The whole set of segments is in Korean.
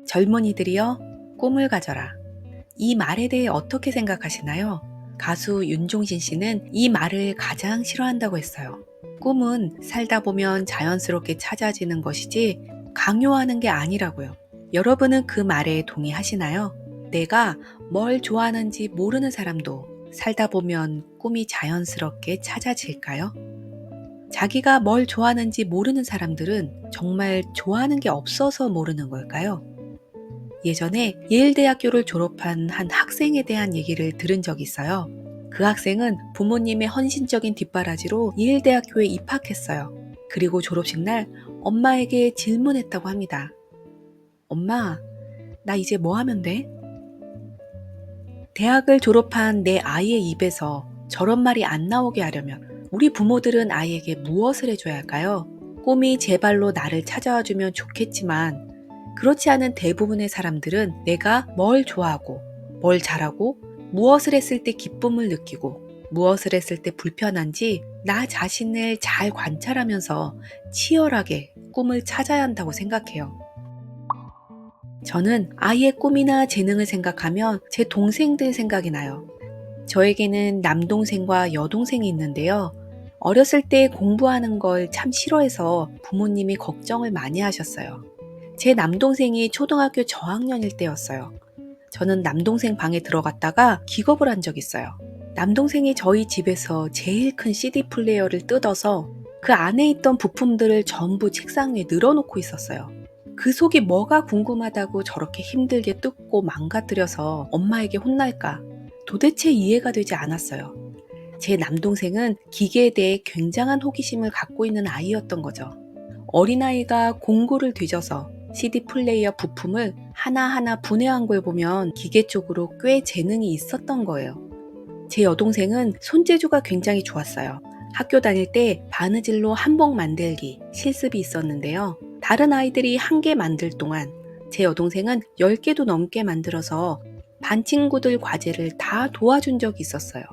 젊은이들이여 꿈을 가져라. 이 말에 대해 어떻게 생각하시나요? 가수 윤종신 씨는 이 말을 가장 싫어한다고 했어요. 꿈은 살다 보면 자연스럽게 찾아지는 것이지 강요하는 게 아니라고요. 여러분은 그 말에 동의하시나요? 내가 뭘 좋아하는지 모르는 사람도 살다 보면 꿈이 자연스럽게 찾아질까요? 자기가 뭘 좋아하는지 모르는 사람들은 정말 좋아하는 게 없어서 모르는 걸까요? 예전에 예일대학교를 졸업한 한 학생에 대한 얘기를 들은 적이 있어요. 그 학생은 부모님의 헌신적인 뒷바라지로 예일대학교에 입학했어요. 그리고 졸업식 날 엄마에게 질문했다고 합니다. 엄마, 나 이제 뭐 하면 돼? 대학을 졸업한 내 아이의 입에서 저런 말이 안 나오게 하려면 우리 부모들은 아이에게 무엇을 해줘야 할까요? 꿈이 제 발로 나를 찾아와 주면 좋겠지만 그렇지 않은 대부분의 사람들은 내가 뭘 좋아하고 뭘 잘하고 무엇을 했을 때 기쁨을 느끼고 무엇을 했을 때 불편한지 나 자신을 잘 관찰하면서 치열하게 꿈을 찾아야 한다고 생각해요. 저는 아이의 꿈이나 재능을 생각하면 제 동생들 생각이 나요. 저에게는 남동생과 여동생이 있는데요. 어렸을 때 공부하는 걸 참 싫어해서 부모님이 걱정을 많이 하셨어요. 제 남동생이 초등학교 저학년일 때였어요. 저는 남동생 방에 들어갔다가 기겁을 한 적이 있어요. 남동생이 저희 집에서 제일 큰 CD 플레이어를 뜯어서 그 안에 있던 부품들을 전부 책상 위에 늘어놓고 있었어요. 그 속이 뭐가 궁금하다고 저렇게 힘들게 뜯고 망가뜨려서 엄마에게 혼날까? 도대체 이해가 되지 않았어요. 제 남동생은 기계에 대해 굉장한 호기심을 갖고 있는 아이였던 거죠. 어린아이가 공구를 뒤져서 CD 플레이어 부품을 하나하나 분해한 걸 보면 기계 쪽으로 꽤 재능이 있었던 거예요. 제 여동생은 손재주가 굉장히 좋았어요. 학교 다닐 때 바느질로 한복 만들기 실습이 있었는데요. 다른 아이들이 한 개 만들 동안 제 여동생은 10개도 넘게 만들어서 반 친구들 과제를 다 도와준 적이 있었어요.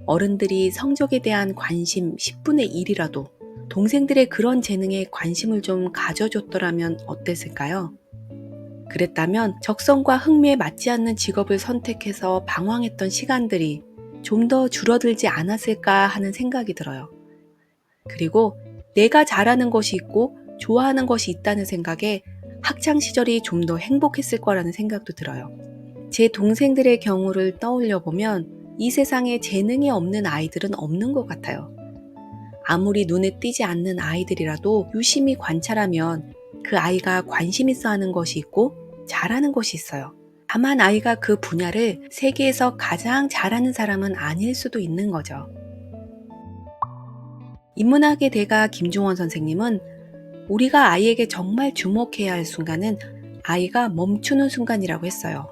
어른들이 성적에 대한 관심 10분의 1이라도 동생들의 그런 재능에 관심을 좀 가져줬더라면 어땠을까요? 그랬다면 적성과 흥미에 맞지 않는 직업을 선택해서 방황했던 시간들이 좀 더 줄어들지 않았을까 하는 생각이 들어요. 그리고 내가 잘하는 것이 있고 좋아하는 것이 있다는 생각에 학창 시절이 좀 더 행복했을 거라는 생각도 들어요. 제 동생들의 경우를 떠올려 보면 이 세상에 재능이 없는 아이들은 없는 것 같아요. 아무리 눈에 띄지 않는 아이들이라도 유심히 관찰하면 그 아이가 관심 있어 하는 것이 있고 잘하는 것이 있어요. 다만 아이가 그 분야를 세계에서 가장 잘하는 사람은 아닐 수도 있는 거죠. 인문학의 대가 김중원 선생님은 우리가 아이에게 정말 주목해야 할 순간은 아이가 멈추는 순간이라고 했어요.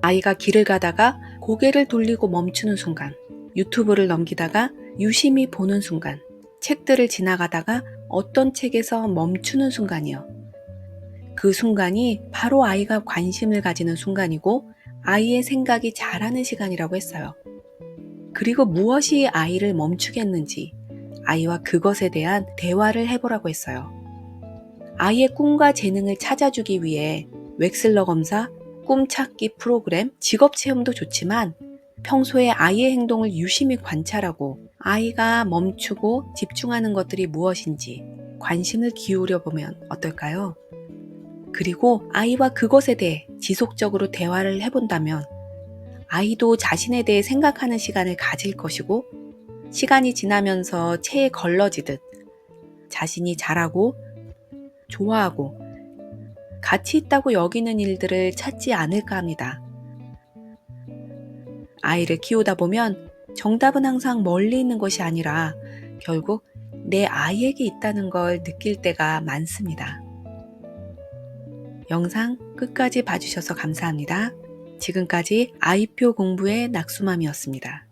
아이가 길을 가다가 고개를 돌리고 멈추는 순간, 유튜브를 넘기다가 유심히 보는 순간, 책들을 지나가다가 어떤 책에서 멈추는 순간이요. 그 순간이 바로 아이가 관심을 가지는 순간이고 아이의 생각이 자라는 시간이라고 했어요. 그리고 무엇이 아이를 멈추게 했는지 아이와 그것에 대한 대화를 해보라고 했어요. 아이의 꿈과 재능을 찾아주기 위해 웩슬러 검사, 꿈찾기 프로그램, 직업체험도 좋지만 평소에 아이의 행동을 유심히 관찰하고 아이가 멈추고 집중하는 것들이 무엇인지 관심을 기울여 보면 어떨까요? 그리고 아이와 그것에 대해 지속적으로 대화를 해본다면 아이도 자신에 대해 생각하는 시간을 가질 것이고 시간이 지나면서 체에 걸러지듯 자신이 잘하고 좋아하고 가치 있다고 여기는 일들을 찾지 않을까 합니다. 아이를 키우다 보면 정답은 항상 멀리 있는 것이 아니라 결국 내 아이에게 있다는 걸 느낄 때가 많습니다. 영상 끝까지 봐주셔서 감사합니다. 지금까지 아이표 공부의 낙수맘이었습니다.